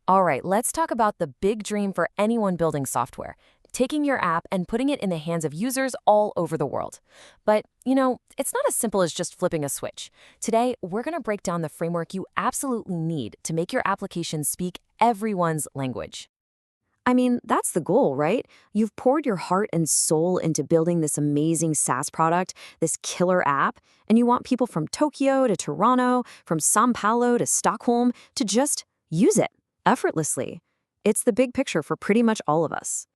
All right, let's talk about the big dream for anyone building software, taking your app and putting it in the hands of users all over the world. But, it's not as simple as just flipping a switch. Today, we're going to break down the framework you absolutely need to make your application speak everyone's language. I mean, that's the goal, right? You've poured your heart and soul into building this amazing SaaS product, this killer app, and you want people from Tokyo to Toronto, from Sao Paulo to Stockholm to just use it effortlessly. It's the big picture for pretty much all of us.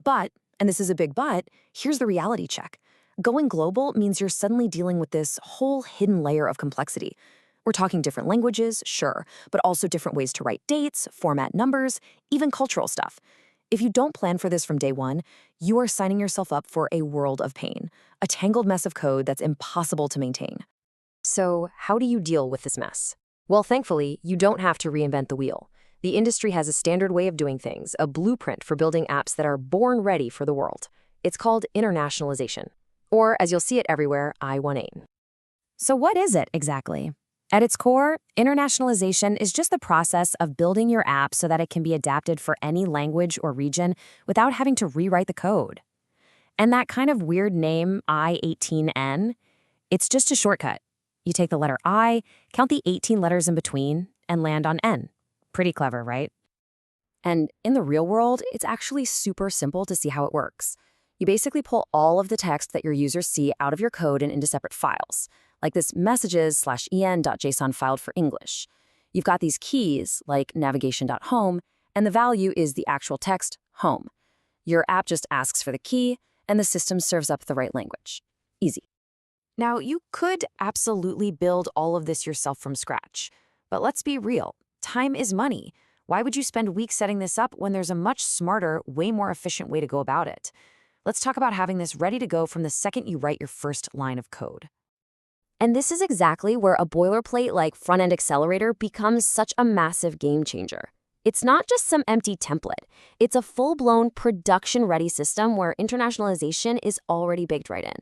But, and this is a big but, here's the reality check. Going global means you're suddenly dealing with this whole hidden layer of complexity. We're talking different languages, sure, but also different ways to write dates, format numbers, even cultural stuff. If you don't plan for this from day one, you are signing yourself up for a world of pain, a tangled mess of code that's impossible to maintain. So, how do you deal with this mess? Well, thankfully, you don't have to reinvent the wheel. The industry has a standard way of doing things, a blueprint for building apps that are born ready for the world. It's called internationalization, or as you'll see it everywhere, i18n. So what is it exactly? At its core, internationalization is just the process of building your app so that it can be adapted for any language or region without having to rewrite the code. And that kind of weird name, i18n, it's just a shortcut. You take the letter I, count the 18 letters in between, and land on N. Pretty clever, right? And in the real world, it's actually super simple to see how it works. You basically pull all of the text that your users see out of your code and into separate files, like this messages/en.json file for English. You've got these keys, like navigation.home, and the value is the actual text, home. Your app just asks for the key, and the system serves up the right language. Easy. Now, you could absolutely build all of this yourself from scratch. But let's be real. Time is money. Why would you spend weeks setting this up when there's a much smarter, way more efficient way to go about it? Let's talk about having this ready to go from the second you write your first line of code. And this is exactly where a boilerplate like front-end accelerator becomes such a massive game changer. It's not just some empty template. It's a full-blown production-ready system where internationalization is already baked right in.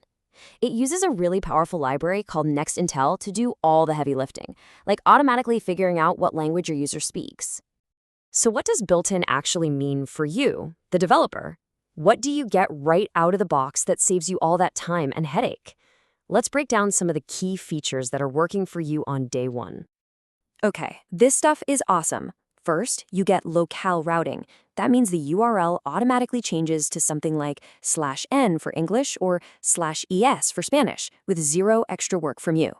It uses a really powerful library called Next.js to do all the heavy lifting, like automatically figuring out what language your user speaks. So what does built-in actually mean for you, the developer? What do you get right out of the box that saves you all that time and headache? Let's break down some of the key features that are working for you on day one. Okay, this stuff is awesome. First, you get locale routing. That means the URL automatically changes to something like /n for English or /es for Spanish, with zero extra work from you.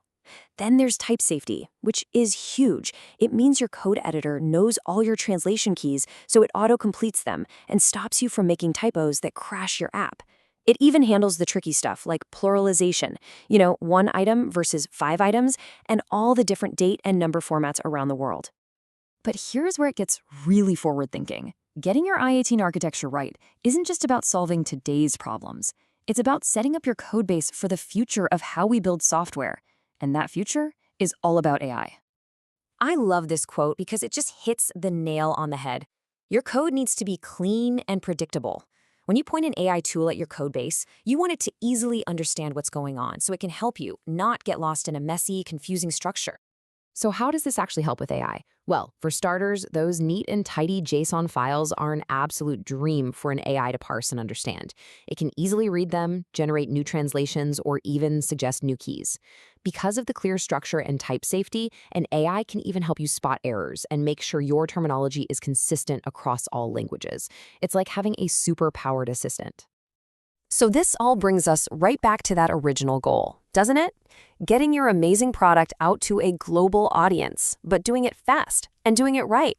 Then there's type safety, which is huge. It means your code editor knows all your translation keys, so it auto-completes them and stops you from making typos that crash your app. It even handles the tricky stuff like pluralization, one item versus 5 items, and all the different date and number formats around the world. But here's where it gets really forward-thinking. Getting your i18 architecture right isn't just about solving today's problems. It's about setting up your codebase for the future of how we build software. And that future is all about AI. I love this quote because it just hits the nail on the head. Your code needs to be clean and predictable. When you point an AI tool at your codebase, you want it to easily understand what's going on so it can help you not get lost in a messy, confusing structure. So how does this actually help with AI? Well, for starters, those neat and tidy JSON files are an absolute dream for an AI to parse and understand. It can easily read them, generate new translations, or even suggest new keys. Because of the clear structure and type safety, an AI can even help you spot errors and make sure your terminology is consistent across all languages. It's like having a super-powered assistant. So this all brings us right back to that original goal, doesn't it? Getting your amazing product out to a global audience, but doing it fast and doing it right.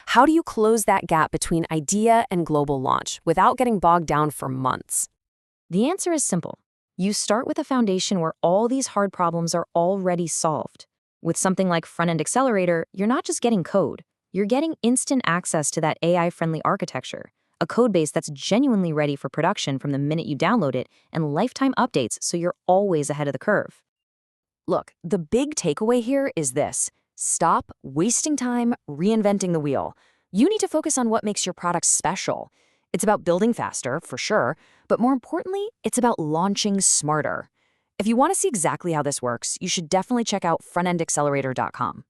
How do you close that gap between idea and global launch without getting bogged down for months? The answer is simple. You start with a foundation where all these hard problems are already solved. With something like Front-End Accelerator, you're not just getting code. You're getting instant access to that AI-friendly architecture, a codebase that's genuinely ready for production from the minute you download it, and lifetime updates so you're always ahead of the curve. Look, the big takeaway here is this. Stop wasting time reinventing the wheel. You need to focus on what makes your product special. It's about building faster, for sure, but more importantly, it's about launching smarter. If you want to see exactly how this works, you should definitely check out frontendaccelerator.com.